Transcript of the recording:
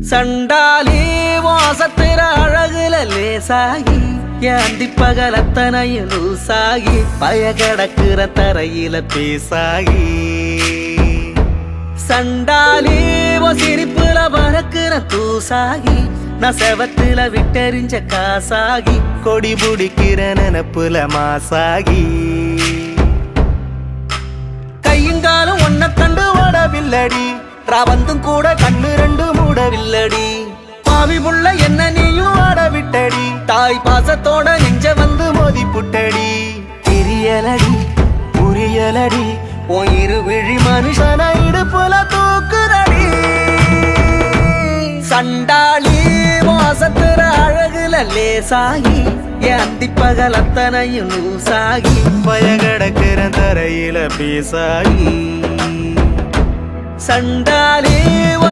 சண்டாலி வாசத்திர அழகுல லேசாகி ஏந்தி பகலத்தனையும் லூசாகி பயகடக்குற தரையில பேசாகி சண்டாலி சிரிப்புல பறக்குற தூசாகி நான் செவத்துல விட்டெறிஞ்ச காசாகி கொடி புடிக்கிற நினப்புல மாசாகி கையுங்காலும் ஒன்ன கண்டு ஓடவில்லடி ராவந்தும் கூட கண்ணு ரெண்டு மூடவில்லடி பாவி புள்ள என்ன நீயும் ஆட விட்டடி தாய் பாசத்தோட நெஞ்ச வந்து மோதி புட்டடி தெரியலடி புரியலடி உன் இரு விழி மனுஷன இடுப்புல தூக்குறடி சண்டாளி வாசத்துற அழகுல லேசாகி ஏந்தி பகல் அத்தனையும் லூசாகி பயகடக்கிற தரையில பேசாகி சண்டாளி